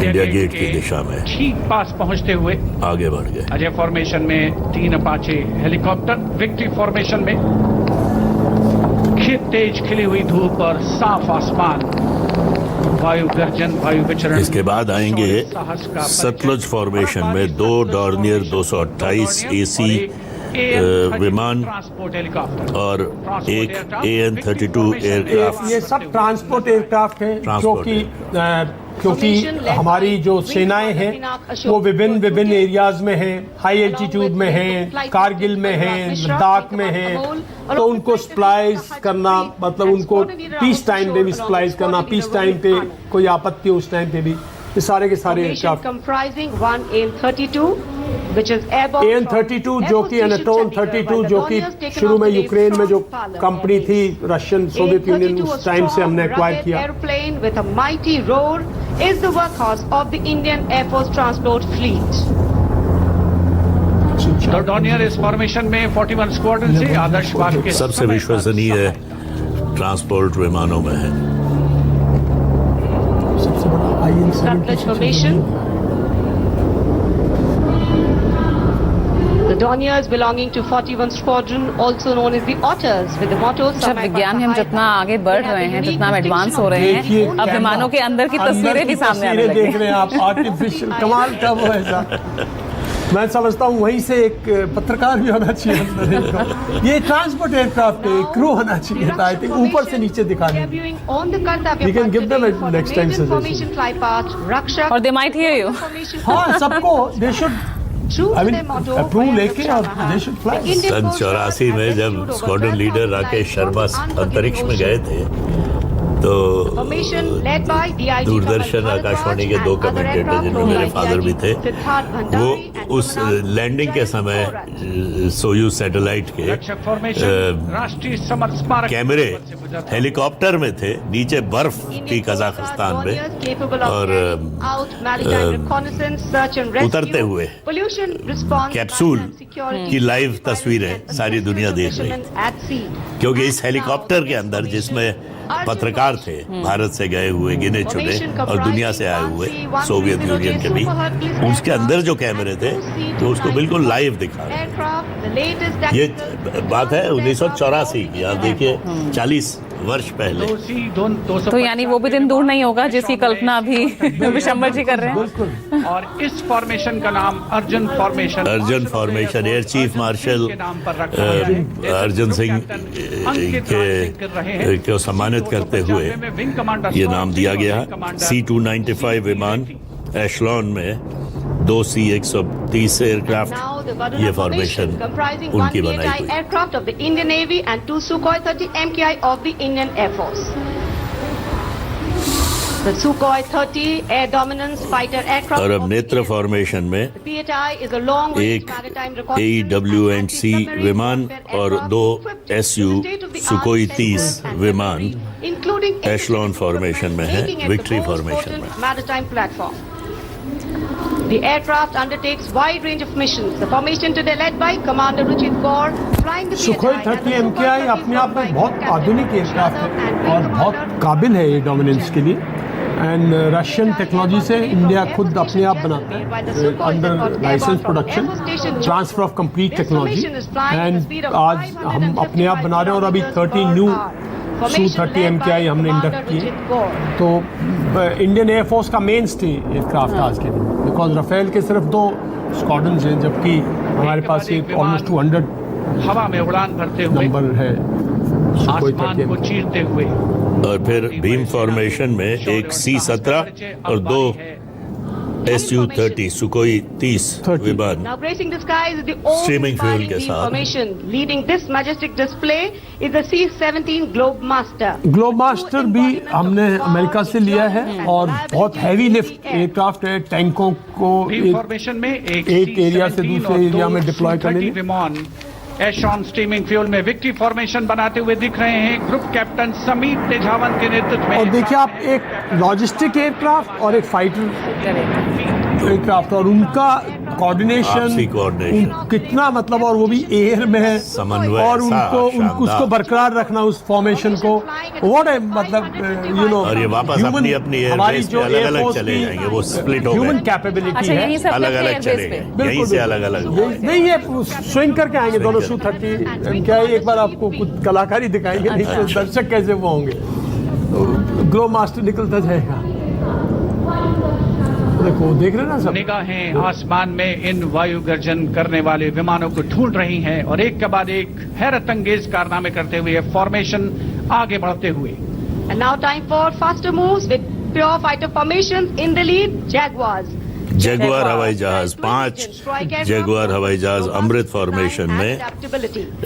India gate की दिशा में ठीक पास पहुंचते हुए आगे बढ़ गए। अजय फॉर्मेशन में 3 अपाचे हेलीकॉप्टर, विक्ट्री फॉर्मेशन में तेज खिली हुई धूप और साफ आसमान, वायु गर्जन, वायु विचरण। इसके बाद आएंगे सतलुज फॉर्मेशन में 2 डॉर्नियर 228 AC विमान और एक AN-32 एयरक्राफ्ट। ये सब ट्रांसपोर्ट एयरक्राफ्ट हैं क्योंकि हमारी जो सेनाएं हैं वो विभिन्न एरियाज में हैं, हाई एल्टीट्यूड में हैं, कारगिल में हैं, लद्दाख में हैं, तो उनको सप्लाईज करना, मतलब उनको पीस टाइम पे भी सप्लाईज करना, पीस टाइम पे कोई आपत्ति उस टाइम पे भी, ये सारे के सारे एयरक्राफ्ट। AN-32 जो कि एनाटोल 32 जो कि शुरू में यूक्रेन में जो कंपनी थी रशियन सोवियत यूनियन, उस टाइम से हमने एक्वायर किया। is the workhorse of the Indian Air Force transport fleet. तो डॉर्नियर इस फॉर्मेशन में 41 स्क्वाड्रन से आदर्श बाग के सबसे विश्वसनीय ट्रांसपोर्ट विमानों में है। सबसे बड़ा Sutluj formation. The Dorniers belonging to 41 Squadron, also known as the Otters, with the motto जब विज्ञान में हम जितना आगे बढ़ रहे हैं, जितना हम एडवांस हो रहे हैं, अब विमानों के अंदर की तस्वीरें भी सामने आने लगी। देख रहे हैं आप, आर्टिफिशियल कमाल का वो ऐसा। मैं समझता हूँ वहीं से एक पत्रकार भी होना चाहिए। ये ट्रांसपोर्ट एयरक्राफ्ट है, क्रू होना चाहिए था, आई थिंक ऊपर से नीचे दिखाने। You can give them a next time suggestion. और they might hear you. हाँ, सबको they should अप्रूव लेके और they should fly. सन 84 में जब स्क्वाड्रन लीडर राकेश शर्मा अंतरिक्ष में गए थे तो दूरदर्शन आकाशवाणी के 2 कमेंटेटर जिनमें मेरे फादर भी थे, वो उस लैंडिंग के समय सोयूज सैटेलाइट के कैमरे हेलीकॉप्टर में थे, नीचे बर्फ थी कजाकिस्तान में, और उतरते हुए कैप्सूल की लाइव तस्वीरें सारी दुनिया देख रही थी, क्योंकि इस हेलीकॉप्टर के अंदर जिसमें पत्रकार थे भारत से गए हुए गिने चुने और दुनिया से आए हुए सोवियत यूनियन के भी, उसके अंदर जो कैमरे थे तो उसको बिल्कुल लाइव दिखा रहे थे। ये बात है 1984 की, आप देखिए 40 वर्ष पहले। तो यानी वो भी दिन दूर नहीं होगा जिसकी कल्पना अभी विशंबर जी कर रहे हैं। और इस फॉर्मेशन का नाम Arjun formation, air chief marshal Arjun Singh को सम्मानित करते हुए ये नाम दिया गया। C-295 विमान एशलॉन में 2 C-130 एयरक्राफ्ट, ये फॉर्मेशन उनकी बनाई हुई। aircraft of the Indian Navy and 2 Sukhoi 30 MKI of the Indian Air Force. The Sukhoi 30 air dominance fighter aircraft. और अब नेत्र फॉर्मेशन में एक AEW&C विमान और 2 SU सुकोई 30 विमान एशलॉन फॉर्मेशन में है, विक्ट्री फॉर्मेशन में। The aircraft undertakes wide range of missions. The formation today led by Commander Ruchit Kaur, flying the Sukhoi 30 MKI अपने आप में बहुत आधुनिक एयरक्राफ्ट है और बहुत काबिल है ये डोमिनेंस के लिए। एंड रशियन टेक्नोलॉजी से इंडिया खुद अपने आप बनाता है under licence production, transfer of complete technology, and आज हम अपने आप बना रहे हैं। और अभी 30 न्यू Su-30 MKI हमने इंडक्ट किए, तो इंडियन एयरफोर्स का मेन स्टे एयरक्राफ्ट आज के दिन, बिकॉज राफेल के सिर्फ 2 स्क्वाड्रन हैं, जबकि हमारे पास एक ऑलमोस्ट 200 हवा में उड़ान भरते हुए नंबर है आसमान को चीरते हुए। और फिर भीम फॉर्मेशन में एक C-17 और 2 SU-30 सुकोई 30 विमान स्ट्रीमिंग फ्यूल के साथ। Leading this majestic display is the C-17 Globemaster. Globemaster भी हमने अमेरिका से लिया है और बहुत हैवी लिफ्ट एयरक्राफ्ट है, टैंकों को एक एरिया से दूसरे एरिया में डिप्लॉय करने में। एशॉन स्ट्रीमिंग फ्यूल में विक्ट्री फॉर्मेशन बनाते हुए दिख रहे हैं ग्रुप कैप्टन समीर तेजावन के नेतृत्व में। और देखिए आप, एक लॉजिस्टिक एयरक्राफ्ट और एक फाइटर एयरक्राफ्ट और उनका कोऑर्डिनेशन आपसी coordination। कितना मतलब, और वो भी एयर में है, समन्वय और ऐसा उनको उसको बरकरार रखना उस फॉर्मेशन को, व्हाट है मतलब यू नो। और ये वापस अपनी अपनी एयरबेस पे अलग अलग चले जाएंगे, वो स्प्लिट हो ह्यूमन गए, कैपेबिलिटी अच्छा है, यही सब अलग लगते हैं अलग चले एयरबेस गए, पे। यहीं से अलग अलग नहीं ये स्विंग करके आएंगे दोनों Su-30। क्या है, एक बार आपको कुछ कलाकारी दिखाएंगे, नहीं तो दर्शक कैसे वो होंगे। ग्लो मास्टर निकलता जाएगा, देखो देख रहे ना सब। निगाहें आसमान में इन वायु गर्जन करने वाले विमानों को ढूंढ रही हैं और एक के बाद एक हैरत अंगेज कारनामे करते हुए फॉर्मेशन आगे बढ़ते हुए। And now time for faster moves with pure fighter formations in the lead, Jaguars. Jaguar हवाई जहाज 5 जगुआर हवाई जहाज अमृत फॉर्मेशन में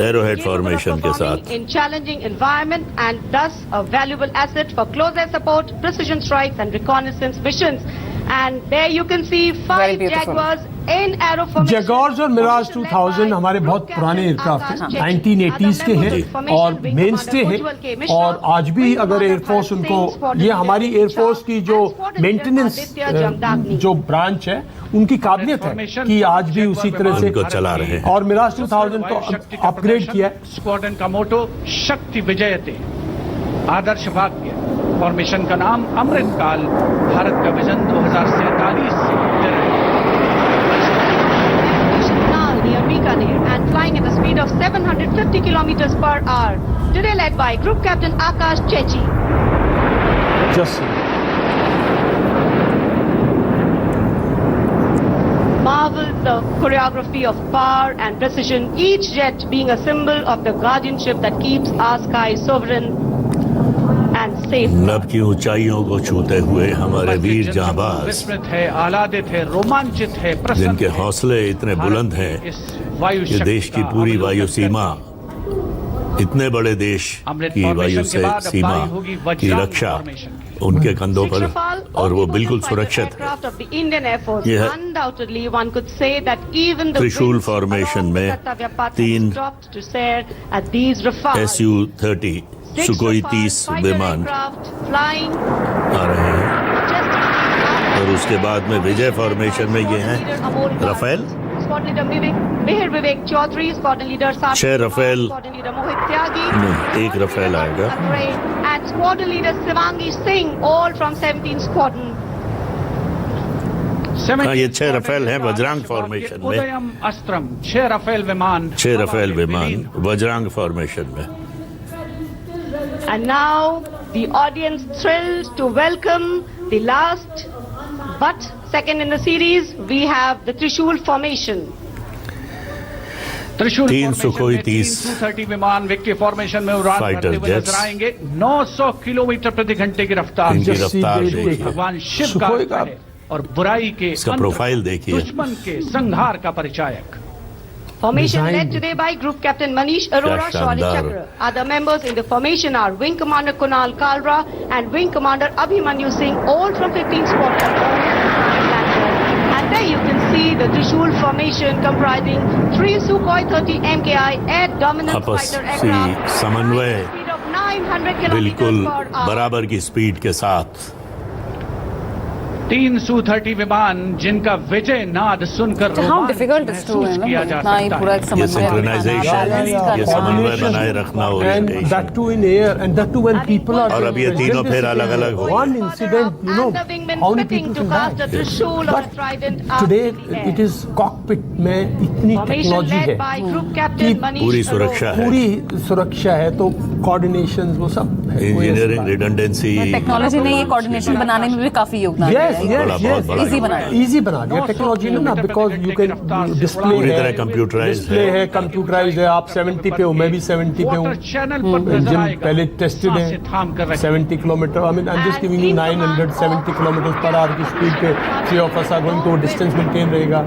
एरोहेड फॉर्मेशन के साथ in challenging environment and thus a valuable asset for close air support, precision strikes and reconnaissance missions. And there you can see 5 beautiful. Jaguars in aero formation. जगॉर्स और मिराज 2000 हमारे बहुत पुराने aircraft हैं, 1980s के हैं और मेन स्टे हैं, और आज भी अगर एयरफोर्स उनको, ये हमारी एयरफोर्स की जो मेंटेनेंस जो ब्रांच है उनकी काबिलियत है कि आज भी उसी तरह से उनको चला रहे हैं। और मिराज 2000 को अपग्रेड किया है। स्क्वाड्रन का मोटो शक्ति विजयते, आदर्श वाक्य। फॉर्मेशन का नाम अमृतकाल, भारत का विजन 2047 से Near Bikaner and flying at a speed of 750 kilometers per hour. Today led by Group Captain Akash Chechi. Just Marveled the choreography of power and precision, each jet being a symbol of the guardianship that keeps our sky sovereign and safe. नभ की ऊंचाइयों को छूते हुए हमारे वीर जांबाज, विस्मृत है, आह्लादित है, रोमांचित है, प्रसन्न जिनके है। हौसले इतने बुलंद हैं कि देश की पूरी वायु सीमा, इतने बड़े देश की वायु से सीमा की रक्षा उनके कंधों पर, और वो बिल्कुल सुरक्षित है। यह त्रिशूल फॉर्मेशन में 3 Su-30 सुकोई 30 विमान आ रहे हैं, और उसके बाद में विजय फॉर्मेशन में ये हैं राफेल, 6 राफेल नहीं, 1 राफेल आएगा। and squadron leader Shivangi Singh, all from 17 Squadron. हाँ, ये 6 राफेल हैं वज्रांग फॉर्मेशन में, उदयम अस्त्रम 6 राफेल विमान, 6 राफेल विमान वज्रांग फॉर्मेशन में। And now the audience thrilled to welcome the last but second in the series. We have the Trishul formation. त्रिशूल 3 सुकोई 30 Su-30 विमान victory formation में उड़ान फाइटर भरते हुए जेट्स। नजर आएंगे। 900 किलोमीटर प्रति घंटे की रफ्तार। इनकी रफ्तार देखिए, भगवान शिव का सुखोई का है और बुराई के इसका अंत, प्रोफाइल देखिए। दुश्मन के संहार का परिचायक। Formation Designed. led today by Group Captain Manish Arora, क्या Shaurya शानदार। Chakra. Other members in the formation are Wing Commander Kunal Kalra and Wing Commander Abhimanyu Singh, all from 15 Squadron. And there you can see the Trishul formation comprising 3 Sukhoi 30 MKI air dominant आपस fighter से aircraft. समन्वय Speed of 900 kilometers बिल्कुल per hour. बराबर की speed के साथ 3 Su-30 विमान जिनका विजय नाद सुनकर How रोमांच difficult it is to महसूस किया जा इतना ही सकता पूरा है। एक ये समन्वय सिंक्रोनाइजेशन, ये समन्वय बनाए रखना and orientation, that too in air, and that too when people are और अब ये तीनों फिर अलग-अलग हो गए। one incident, you know, And the wingmen how many fitting people to can cast die. a Trishul or a But trident today out in the air. it is cockpit में इतनी Formation टेक्नोलॉजी led है, by Group Captain कि Manish पूरी Arora. सुरक्षा है, पूरी सुरक्षा है, तो कोऑर्डिनेशन वो सब है, कोई ऐसी इंजीनियरिंग बात रिडंडेंसी, टेक्नोलॉजी ने ये कोऑर्डिनेशन बनाने में भी काफी योगदान दिया Yes, है। yes, बड़ा, yes. बहुत बड़ा Easy बना दिया। इजी बना दिया टेक्नोलॉजी ने ना, बिकॉज यू कैन डिस्प्ले पूरी तरह है, कंप्यूटराइज्ड डिस्प्ले है। है, कंप्यूटराइज्ड है। आप 70 पे हो, मैं भी 70 पे हूँ। वाटर चैनल पर नजर इंजन आएगा। पहले टेस्टेड सांसें थाम कर है, रखें। 70 kilometre, I mean I am just giving you 970 kilometre per hour की स्पीड पे 3 of us are going, तो डिस्टेंस मेंटेन रहेगा।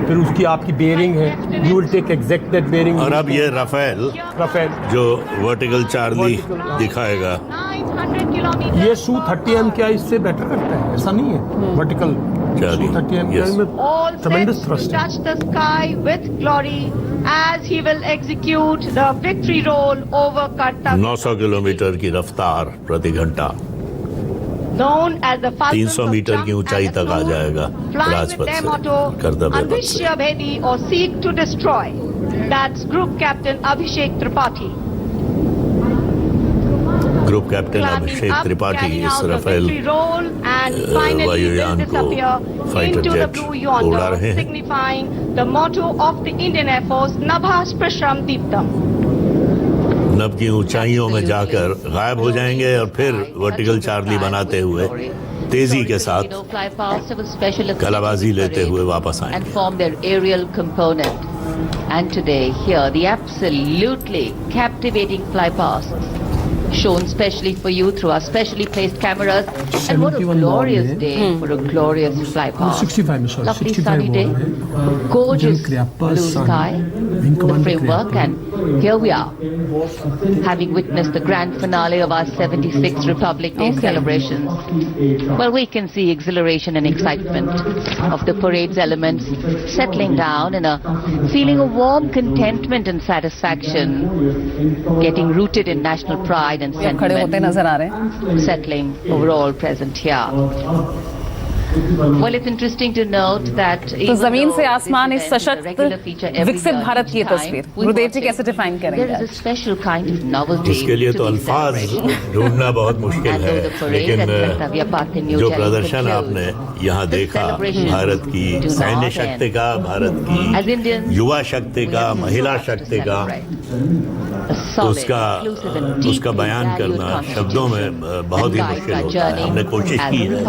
फिर उसकी आपकी बेयरिंग है, you will take exact that bearing. और अब ये राफेल राफेल जो वर्टिकल चार्ली दिखाएगा, 900 kilometers. ये Su-30 MKI इससे बेटर करता है, ऐसा नहीं है। Vertical Charlie, Su-30 MKI yes. में All ट्रेमेंडस set to थ्रस्ट है। touch the sky with glory as he will execute the victory roll over Kartagena. 900 kilometre की रफ्तार प्रति घंटा। known as the Falcons 300 of metre की Trump ऊंचाई and the तक आ crew, जाएगा flying राजपथ with their से, motto, कर्तव्य पथ से। Anvishya Bhedi or seek to destroy. That's Group Captain Abhishek Tripathi. Group captain Climbing Abhishek up, Tripathi carrying इस out the Rafale victory roll, and finally will वायुयान को disappear fighter into the jet blue उड़ा yonder, रहे हैं। signifying the motto of the Indian Air Force, Nabha Sprasham Deeptam. नब की ऊंचाइयों में जाकर गायब हो जाएंगे और फिर वर्टिकल चार्ली बनाते हुए तेजी के साथ कलाबाजी लेते हुए वापस and आएंगे। form their aerial component. And today, here, the absolutely captivating flypasts shown specially for you through our specially placed cameras. And what a 71 glorious born day for a glorious flypast. 65 sorry, Lovely 65 sunny day, born है। gorgeous General Kriappa, blue son, sky, Wing the Commander framework, Kriappa. and here we are, having witnessed the grand finale of our 76th Republic Day celebrations. Well, we can see exhilaration and excitement of the parade's elements settling down in a feeling of warm contentment and satisfaction, getting rooted in national pride and ये खड़े होते sentiment, नजर आ रहे हैं। settling overall present here. Well, it's interesting to note that तो जमीन से आसमान इस सशक्त विकसित भारत की ये तस्वीर गुरुदेव जी कैसे डिफाइन there करेंगे is a special kind of novelty इसके लिए तो to these अल्फाज celebrations. ढूंढना बहुत मुश्किल And है, though the parade लेकिन at Kartavya Path in New जो Delhi प्रदर्शन concludes, आपने यहाँ the देखा celebrations भारत की do सैन्य not शक्ति end. का, भारत As की Indians, युवा शक्ति we का, have so महिला much to शक्ति का, celebrate. A तो solid, उसका inclusive and उसका deeply बयान valued करना शब्दों में constitution बहुत ही guides मुश्किल our होता है। journey हमने कोशिश as की a है।